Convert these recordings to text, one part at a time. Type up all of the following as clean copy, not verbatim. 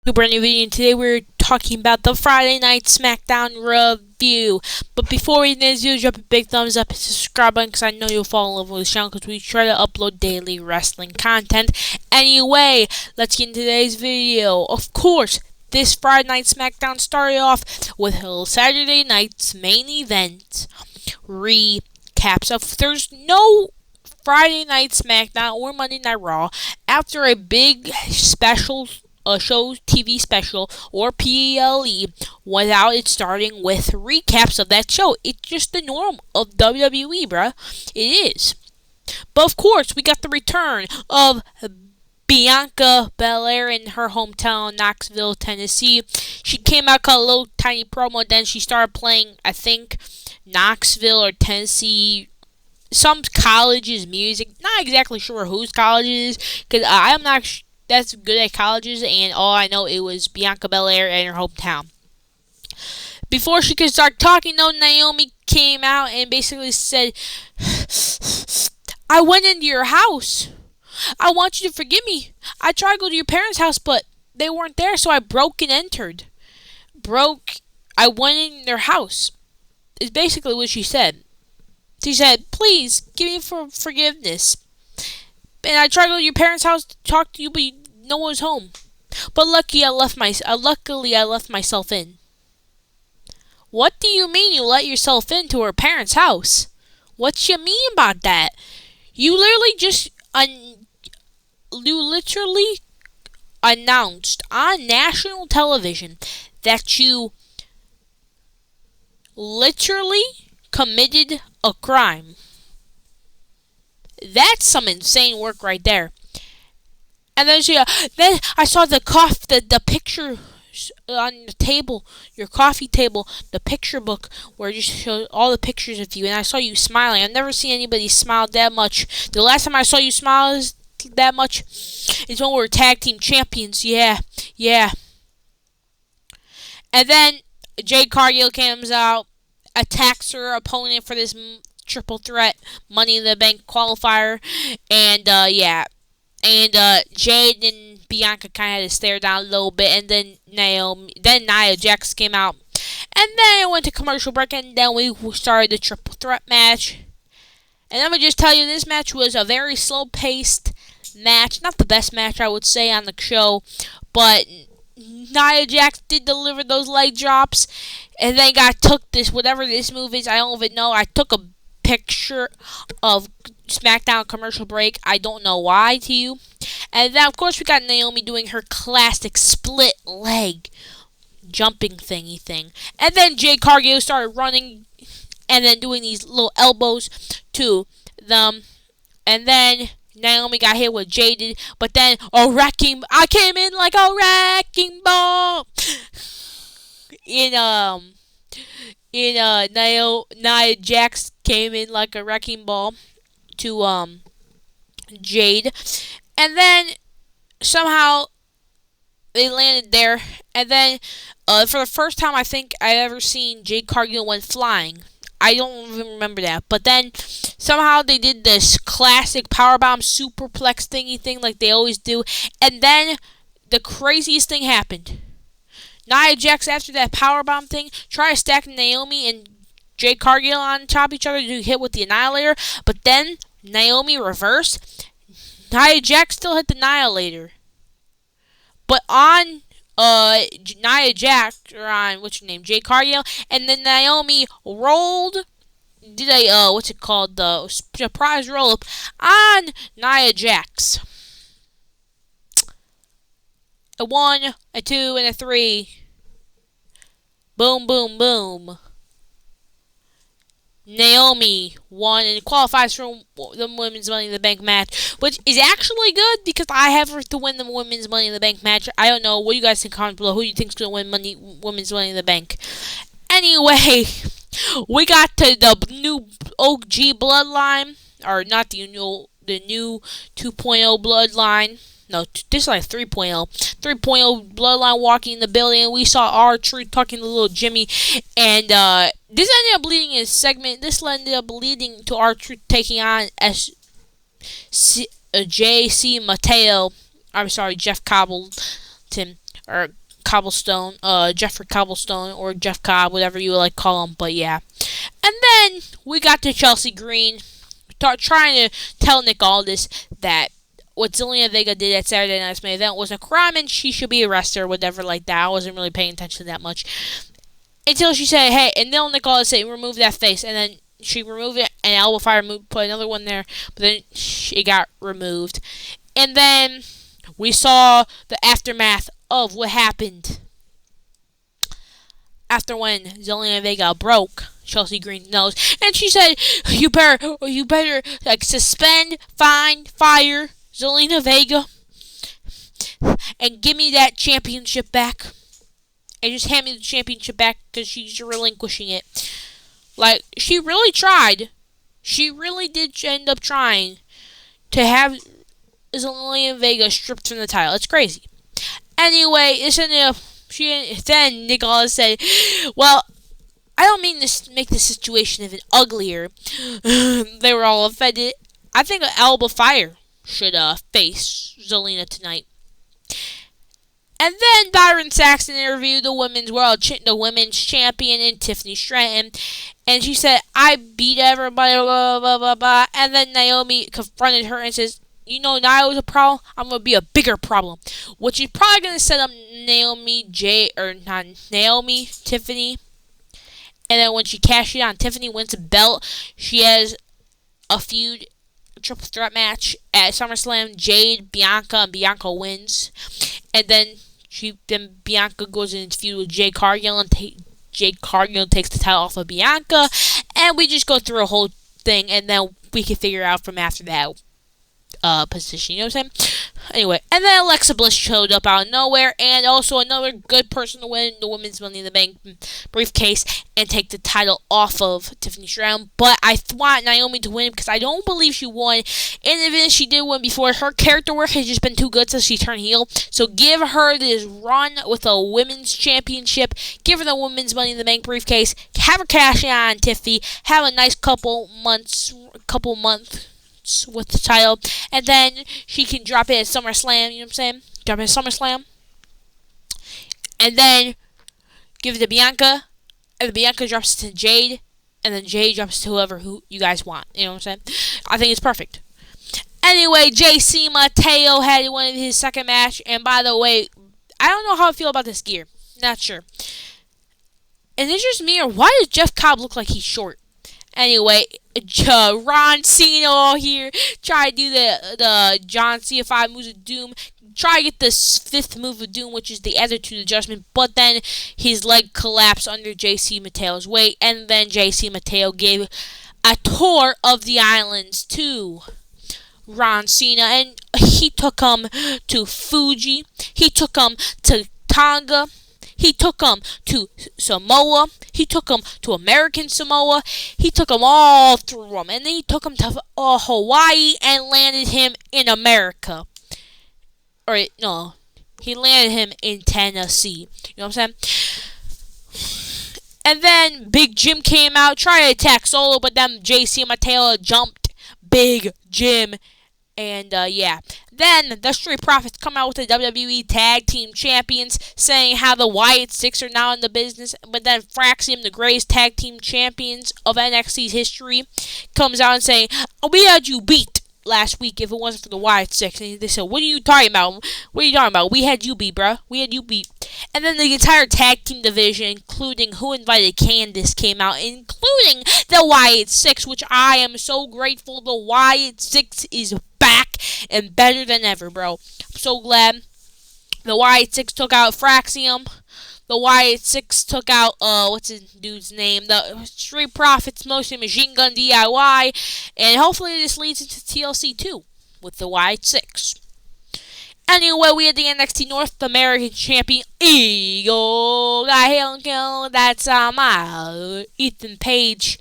To brand new video. Today we're talking about the Friday Night SmackDown review. But before we begin this video, drop a big thumbs up and subscribe button because I know you'll fall in love with the channel because we try to upload daily wrestling content. Anyway, let's get into today's video. Of course, this Friday Night SmackDown started off with Saturday night's main event recap. So there's no Friday Night SmackDown or Monday Night Raw after a big special show TV special or PLE without it starting with recaps of that show. It's just the norm of WWE, bruh. It is. But of course, we got the return of Bianca Belair in her hometown, Knoxville, Tennessee. She came out, cut a little tiny promo, then she started playing, I think, Knoxville or Tennessee, some college's music. Not exactly sure whose college it is, because I'm not that's good at colleges, and all I know it was Bianca Belair in her hometown. Before she could start talking, though, Naomi came out and basically said, I went into your house. I want you to forgive me. I tried to go to your parents' house, but they weren't there, so I broke and entered. I went in their house, is basically what she said. She said, please, give me forgiveness. And I tried to go to your parents' house to talk to you, but no one was home. But luckily, I left myself in. What do you mean you let yourself into her parents' house? What you mean about that? You literally announced on national television that you literally committed a crime. That's some insane work right there. And then then I saw the picture on the table, your coffee table, the picture book where it just showed all the pictures of you, and I saw you smiling. I've never seen anybody smile that much. The last time I saw you smile that much is when we were tag team champions. Yeah. And then Jade Cargill comes out, attacks her opponent for this triple threat Money in the Bank qualifier, and Jade and Bianca kind of had to stare down a little bit, and then Nia Jax came out, and then it went to commercial break, and then we started the triple threat match. And let me just tell you, this match was a very slow-paced match, not the best match I would say on the show, but Nia Jax did deliver those leg drops, and then took whatever this move is, I don't even know. I took a picture of SmackDown commercial break. I don't know why to you. And then of course we got Naomi doing her classic split leg jumping thingy thing. And then Jade Cargill started running and then doing these little elbows to them. And then Naomi got hit with Jaded, but then I came in like a wrecking ball. Nia Jax came in like a wrecking ball to Jade, and then somehow they landed there, and then for the first time I think I ever seen Jade Cargill went flying. I don't even remember that, but then somehow they did this classic powerbomb superplex thingy thing like they always do, and then the craziest thing happened. Nia Jax, after that powerbomb thing, tried stacking Naomi and Jade Cargill on top of each other to hit with the Annihilator, but then Naomi reversed. Nia Jax still hit the Annihilator. But on Nia Jax, or on, Jade Cargill, and then Naomi did a, the surprise roll-up on Nia Jax. A 1, a 2, and a 3. Boom, boom, boom. Naomi won and qualifies for the Women's Money in the Bank match, which is actually good because I have her to win the Women's Money in the Bank match. I don't know. What do you guys think? Comment below. Who do you think's going to win Women's Money in the Bank? Anyway, we got to the new OG bloodline, or not the new 2.0 bloodline. No, this is like 3.0. 3.0 bloodline walking in the building, and we saw R-Truth talking to little Jimmy, and this ended up leading a segment. This ended up leading to R-Truth taking on J.C. Mateo. I'm sorry, Jeff Cobbleton or Cobblestone, Jeffrey Cobblestone, or Jeff Cobb, whatever you like call him. But yeah, and then we got to Chelsea Green, trying to tell Nick Aldis that what Zelina Vega did at Saturday Night's main event was a crime and she should be arrested or whatever like that. I wasn't really paying attention to that much until she said, "Hey," and then Nick Aldis said, "Remove that face," and then she removed it, and Elbow Fire put another one there, but then it got removed. And then we saw the aftermath of what happened after when Zelina Vega broke Chelsea Green's nose, and she said, you better like suspend, fine, fire Zelina Vega, and give me that championship back, and just hand me the championship back because she's relinquishing it." Like, she really tried. She really did end up trying to have Zelina Vega stripped from the title. It's crazy. Anyway, then Nicholas said, "Well, I don't mean to make the situation even uglier." They were all offended. I think Alba Fire should face Zelina tonight. And then Byron Saxton interviewed the women's champion in Tiffany Stratton, and she said, "I beat everybody, blah, blah, blah, blah." And then Naomi confronted her and says, "You know, Naomi's a problem. I'm going to be a bigger problem." Which is probably going to set up Tiffany. And then when she cashes it on, Tiffany wins a belt. She has a feud, a triple threat match at SummerSlam. Jade, Bianca, and Bianca wins. And then Bianca goes into feud with Jade Cargill, and Jade Cargill takes the title off of Bianca. And we just go through a whole thing, and then we can figure out from after that position, you know what I'm saying? Anyway, and then Alexa Bliss showed up out of nowhere, and also another good person to win the Women's Money in the Bank briefcase and take the title off of Tiffany Stratton. But I want Naomi to win because I don't believe she won, and even if she did win before, her character work has just been too good since she turned heel. So give her this run with a women's championship, give her the Women's Money in the Bank briefcase, have her cash in on Tiffy, have a nice couple months with the title, and then she can drop it at SummerSlam, you know what I'm saying? Drop it at SummerSlam, and then give it to Bianca, and then Bianca drops it to Jade, and then Jade drops it to whoever you guys want, you know what I'm saying? I think it's perfect. Anyway, JC Mateo had one of his second match, and by the way, I don't know how I feel about this gear. Not sure. And it's just me, or why does Jeff Cobb look like he's short? Anyway, Ron Cena here try to do the John Cena 5 moves of doom. Try to get the fifth move of doom, which is the attitude adjustment, but then his leg collapsed under JC Mateo's weight, and then JC Mateo gave a tour of the islands to Ron Cena, and he took him to Fuji, he took him to Tonga, he took him to Samoa. He took him to American Samoa. He took him all through them. And then he took him to Hawaii and landed him in America. No, he landed him in Tennessee. You know what I'm saying? And then Big Jim came out, tried to attack Solo, but then JC Mateo jumped Big Jim. And, yeah. Then, the Street Profits come out with the WWE Tag Team Champions, saying how the Wyatt Six are now in the business. But then, Fraxium, the greatest Tag Team Champions of NXT's history, comes out and saying, "We had you beat last week if it wasn't for the Wyatt Six." And they said, "What are you talking about? What are you talking about? We had you beat, bruh. We had you beat." And then the entire tag team division, including Who Invited Candace, came out, including the Wyatt Six, which I am so grateful. The Wyatt Six is back and better than ever, bro. I'm so glad. The Wyatt Six took out Fraxium. The Wyatt Six took out, what's his dude's name? The Street Profits, mostly Machine Gun DIY. And hopefully this leads into TLC 2 with the Wyatt Six. Anyway, we had the NXT North American Champion, Eagle. That's my Ethan Page.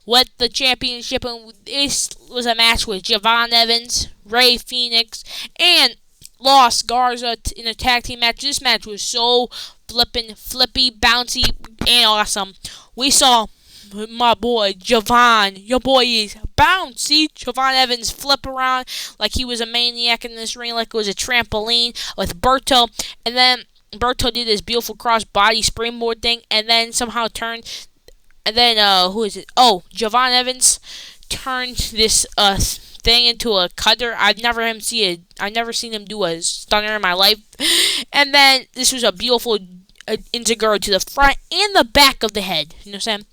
With the championship, and this was a match with Javon Evans, Ray Phoenix, and Los Garza in a tag team match. This match was so flippy, bouncy, and awesome. We saw my boy Javon. Your boy is bounce. See, Javon Evans flip around like he was a maniac in this ring, like it was a trampoline with Berto. And then Berto did this beautiful cross body springboard thing, and then somehow turned. And then, who is it? Oh, Javon Evans turned this thing into a cutter. I've never seen him do a stunner in my life. And then this was a beautiful Integuro to the front and the back of the head. You know what I'm saying?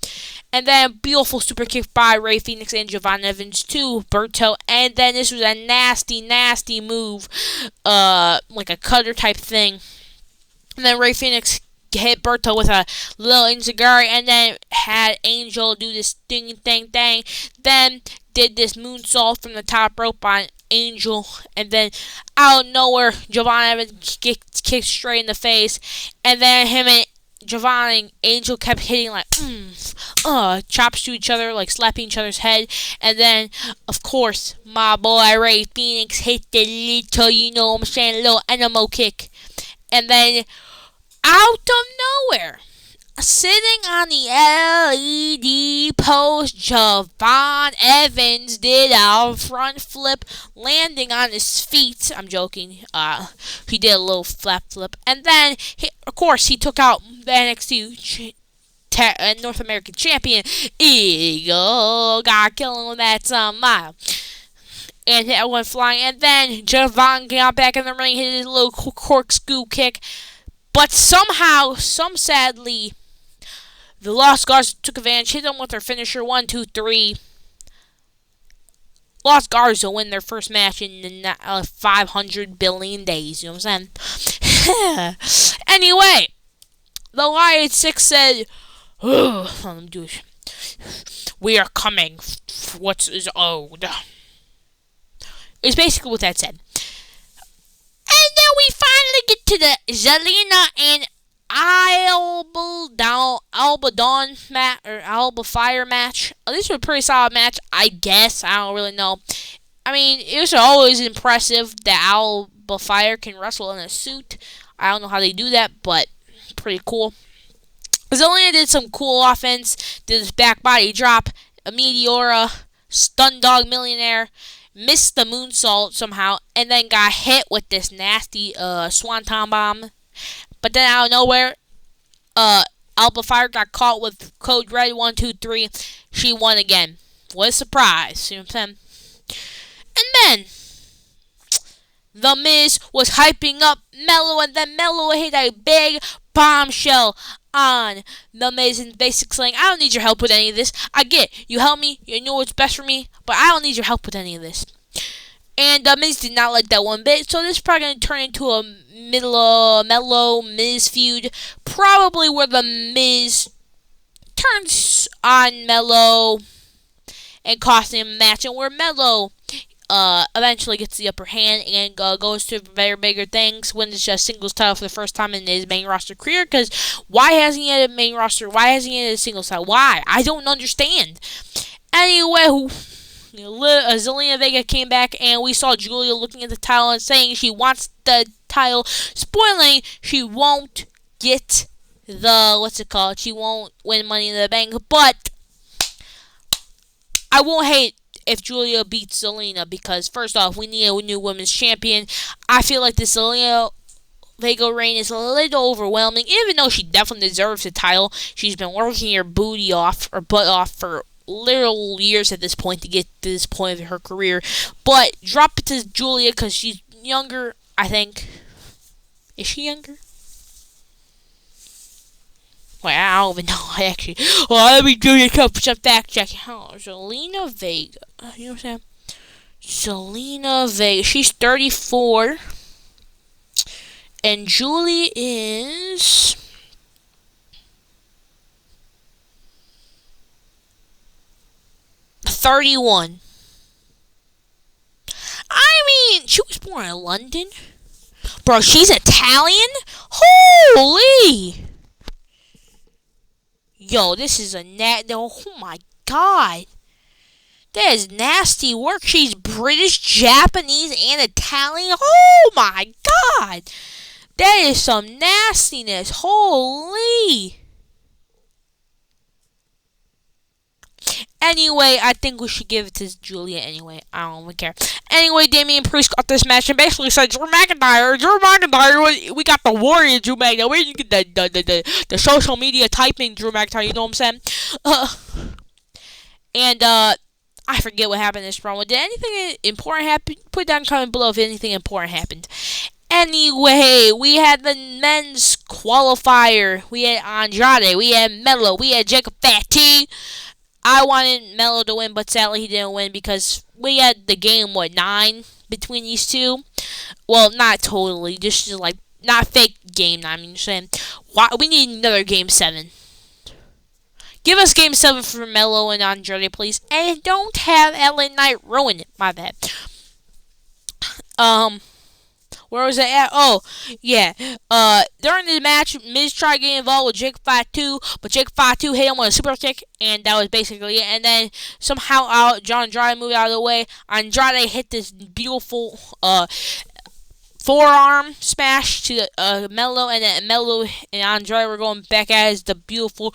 And then beautiful super kick by Rey Fenix and Javon Evans to Berto. And then this was a nasty, nasty move, like a cutter type thing. And then Rey Fenix hit Berto with a little Inzaguri, and then had Angel do this thing. Then did this moonsault from the top rope on Angel, and then out of nowhere, Javon Evans kicked straight in the face, and then him and Javon and Angel kept hitting like chops to each other, like slapping each other's head. And then, of course, my boy Rey Fenix hit the little, you know what I'm saying, little animal kick. And then out of nowhere, sitting on the LED post, Javon Evans did a front flip, landing on his feet. I'm joking. He did a little flip. And then, of course, he took out the NXT North American champion, Eagle. Got killing with that smile. And that went flying. And then Javon got back in the ring, hit his little corkscrew kick. But somehow, sadly, the Lost Guards took advantage, hit them with their finisher, 1, 2, 3. Lost Guards will win their first match in 500 billion days, you know what I'm saying? Anyway, the Lion 6 said, we are coming, what is owed. It's basically what that said. And then we finally get to the Zelina and Alba Fire match. This was a pretty solid match, I guess. I don't really know. I mean, it was always impressive that Alba Fire can wrestle in a suit. I don't know how they do that, but pretty cool. Zelina did some cool offense. Did this back body drop, a Meteora, Stun Dog Millionaire. Missed the moonsault somehow, and then got hit with this nasty Swanton Bomb. But then out of nowhere, Alba Fire got caught with Code Red 1, 2, 3. She won again. What a surprise. You know what I'm saying? And then, The Miz was hyping up Mello, and then Mello hit a big bombshell on The Miz, and basically saying, I don't need your help with any of this. I get it. You help me, you know what's best for me, but I don't need your help with any of this. And The Miz did not like that one bit, so this is probably going to turn into a Mello Miz feud, probably where The Miz turns on Mello and costs him a match, and where Mello eventually gets the upper hand and goes to very bigger things, wins just singles title for the first time in his main roster career. Because why hasn't he had a main roster? Why hasn't he had a singles title? Why? I don't understand. Anyway, Zelina Vega came back, and we saw Julia looking at the title and saying she wants the title, spoiling she won't get she won't win Money in the Bank, but I won't hate if Julia beats Zelina, because first off, we need a new women's champion. I feel like the Zelina Vega reign is a little overwhelming, even though she definitely deserves the title. She's been working her butt off for literal years at this point to get to this point of her career. But drop it to Julia because she's younger, I think. Is she younger? Wait, I don't even know, actually. Well, let me do some fact checking. Zelina Vega. You know what I'm saying? Zelina Vega. She's 34. And Julie is 31. I mean, she was born in London. Bro, she's Italian? Holy! Yo, this is oh my god. That is nasty work. She's British, Japanese, and Italian. Oh my god. That is some nastiness. Holy. Anyway, I think we should give it to Julia anyway. I don't really care. Anyway, Damian Priest got this match and basically said, Drew McIntyre, we got the warrior Drew McIntyre. Where you get the social media typing Drew McIntyre, you know what I'm saying? I forget what happened in this promo. Did anything important happen? Put down in the comment below if anything important happened. Anyway, we had the men's qualifier. We had Andrade, we had Melo, we had Jacob Fatu. I wanted Melo to win, but sadly he didn't win because we had the game, 9 between these two? Well, not totally, just like, not fake game 9, I mean, saying, we need another game 7. Give us game 7 for Melo and Andrade, please. And don't have LA Knight ruin it. My bad. Where was it at? Oh, yeah. During the match, Miz tried to get involved with Jake Fatu, but Jake Fatu hit him with a super kick, and that was basically it. And then somehow John Andrade moved out of the way. Andrade hit this beautiful forearm smash to Melo, and then Melo and Andrade were going back as the beautiful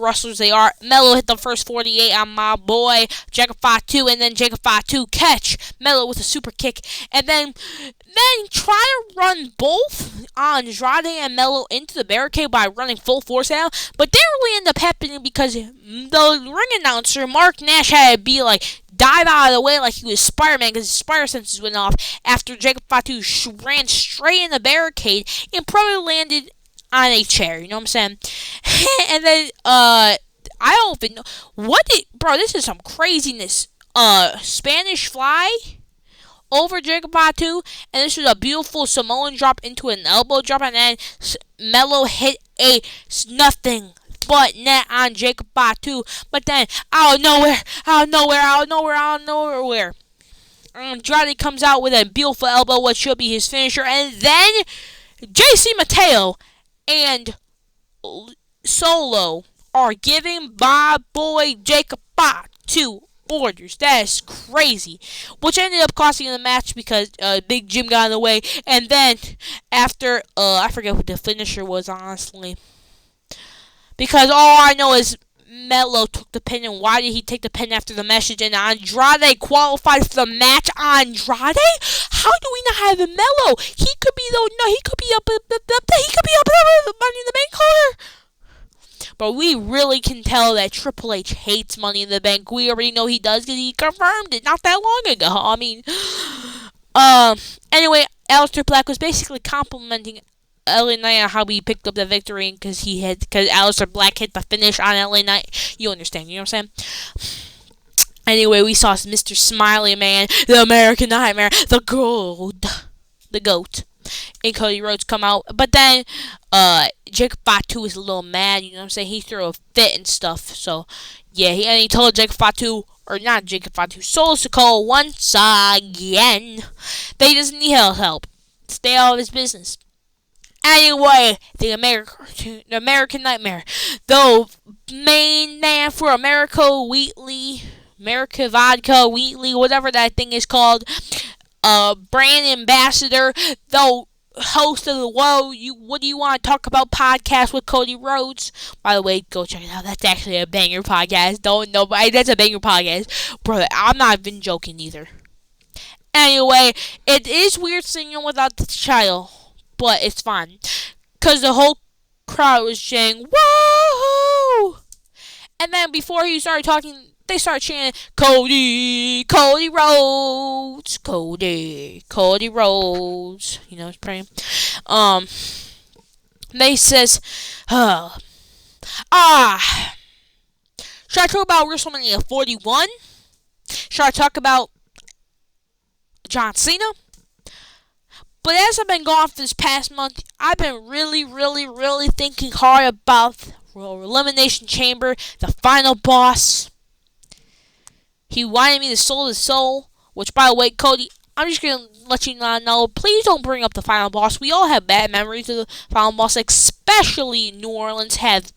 wrestlers they are. Melo hit the first 48 on my boy Jacob Fatu, and then Jacob Fatu catch Melo with a super kick, and then try to run both Andrade and Melo into the barricade by running full force at him, but didn't really end up happening because the ring announcer Mark Nash had to be like dive out of the way like he was Spider-Man because his spider senses went off after Jacob Fatu ran straight in the barricade and probably landed on a chair, you know what I'm saying? And then, I don't even know, bro, this is some craziness, Spanish fly over Jacob Fatu, and this was a beautiful Samoan drop into an elbow drop, and then Melo hit a nothing but net on Jacob Fatu, but then out of nowhere, Andrade comes out with a beautiful elbow, what should be his finisher, and then JC Mateo and Solo are giving my boy Jacob Fatu orders. That is crazy. Which ended up costing the match because Big Jim got in the way. And then after, I forget what the finisher was, honestly. Because all I know is Melo took the pin, and why did he take the pin after the message? And Andrade qualified for the match. Andrade? How do we not have a Melo? He could be up Money in the Bank holder. But we really can tell that Triple H hates Money in the Bank. We already know he does because he confirmed it not that long ago. I mean, anyway, Aleister Black was basically complimenting LA Knight on how he picked up the victory because Aleister Black hit the finish on LA Knight. You understand, you know what I'm saying? Anyway, we saw Mr. Smiley Man, the American Nightmare, the GOAT, and Cody Rhodes come out. But then, Jacob Fatu was a little mad, you know what I'm saying? He threw a fit and stuff. So, yeah, he told Solo Sikoa once again that he doesn't need help. Stay out of his business. Anyway, the American Nightmare, the main man for America Vodka Wheatley, whatever that thing is called, brand ambassador, the host of the What Do You Want to Talk About podcast with Cody Rhodes. By the way, go check it out. That's actually a banger podcast. Don't know, but that's a banger podcast. Brother, I'm not even joking either. Anyway, it is weird singing without the child, but it's fun. Because the whole crowd was saying, whoa! And then before he started talking, they started chanting, Cody Rhodes, Cody Rhodes. You know, it's praying. They says, should I talk about WrestleMania 41? Should I talk about John Cena? But as I've been gone for this past month, I've been really thinking hard about Elimination Chamber, the final boss. He wanted me to Soul to Soul, which, by the way, Cody, I'm just going to let you know, please don't bring up the final boss. We all have bad memories of the final boss, especially New Orleans have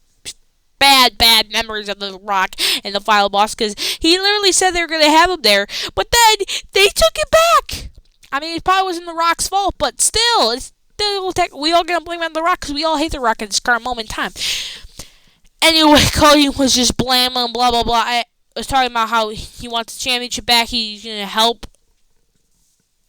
bad memories of The Rock and the final boss, because he literally said they were going to have him there, but then they took it back. I mean, it probably wasn't The Rock's fault, but still, we all gonna blame on The Rock because we all hate The Rock at this current moment in time. Anyway, Cody was just blaming, blah, blah, blah. was talking about how he wants the championship back. He's gonna help.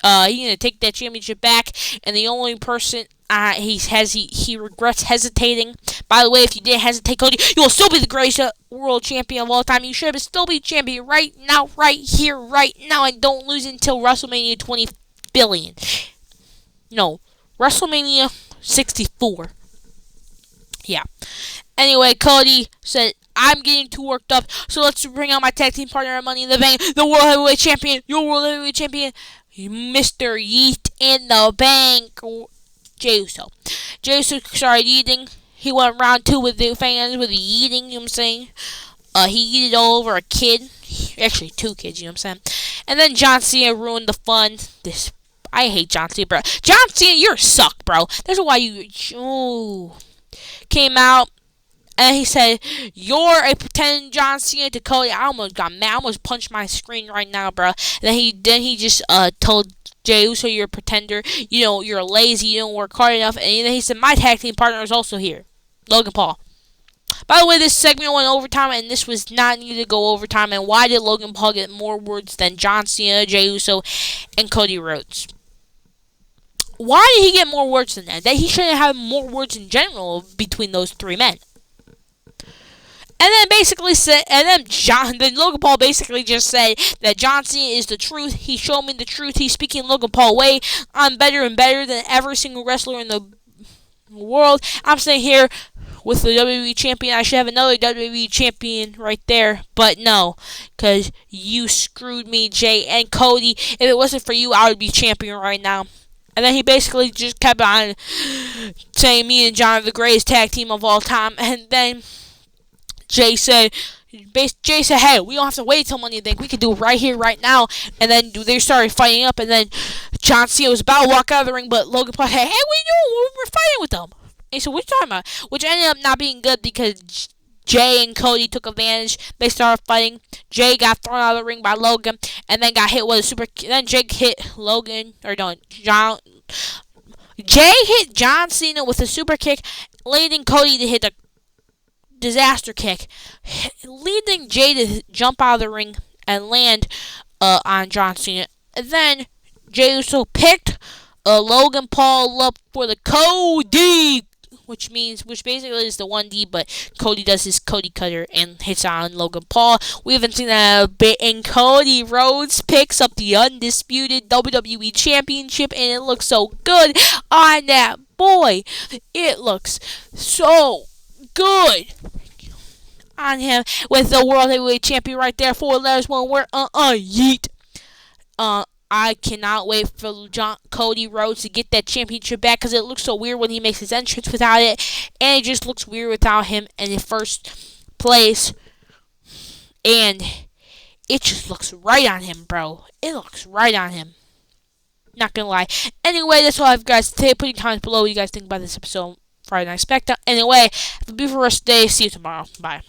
He's gonna take that championship back, and the only person he regrets hesitating. By the way, if you didn't hesitate, Cody, you will still be the greatest world champion of all time. You should still be champion right now, right here, right now, and don't lose until WrestleMania 20 billion. No, WrestleMania 64. Yeah. Anyway, Cody said, I'm getting too worked up, so let's bring out my tag team partner at Money in the Bank, the World Heavyweight Champion, your World Heavyweight Champion, Mr. Yeet in the Bank, Jey Uso. Jey Uso started eating. He went round 2 with the fans with the eating, you know what I'm saying? He yeeted all over a kid. Actually, 2 kids, you know what I'm saying? And then John Cena ruined the fun. I hate John Cena, bro. John Cena, you're a suck, bro. That's why you came out. And he said, "You're a pretend John Cena" to Cody. I almost got mad. I almost punched my screen right now, bro. And then he just told Jey Uso, "You're a pretender. You know, you're lazy. You don't work hard enough." And then he said, "My tag team partner is also here, Logan Paul." By the way, this segment went overtime, and this was not needed to go overtime. And why did Logan Paul get more words than John Cena, Jey Uso, and Cody Rhodes? Why did he get more words than that? That he shouldn't have more words in general between those 3 men. And then basically said, then Logan Paul basically just said that John Cena is the truth. He showed me the truth. He's speaking Logan Paul way. I'm better and better than every single wrestler in the world. I'm sitting here with the WWE champion. I should have another WWE champion right there, but no, because you screwed me, Jay and Cody. If it wasn't for you, I would be champion right now. And then he basically just kept on saying me and John are the greatest tag team of all time. And then Jay said, "Hey, we don't have to wait till Money in the Bank. We can do it right here, right now." And then they started fighting up, and then John Cena was about to walk out of the ring, but Logan Paul said, "Hey, what are you doing? We're fighting with them." And he said, "What are you talking about?" Which ended up not being good because Jay and Cody took advantage. They started fighting. Jay got thrown out of the ring by Logan, and then got hit with a super. Then Jay hit Logan, or no, John. Jay hit John Cena with a super kick, leading Cody to hit the disaster kick, leading Jay to jump out of the ring and land on John Cena. And then Jey Uso picked Logan Paul up for the Cody, which basically is the 1D, but Cody does his Cody cutter and hits on Logan Paul. We haven't seen that in a bit, and Cody Rhodes picks up the undisputed WWE Championship, and it looks so good on that boy. It looks so good on him with the World Heavyweight Champion right there. 4 letters, 1 word, yeet. I cannot wait for Cody Rhodes to get that championship back because it looks so weird when he makes his entrance without it, and it just looks weird without him in first place, and it just looks right on him, bro. It looks right on him. Not gonna lie. Anyway, that's all I have, guys, today. Put your comments below what you guys think about this episode, Friday Night SmackDown. Anyway, have a beautiful rest of the day. See you tomorrow. Bye.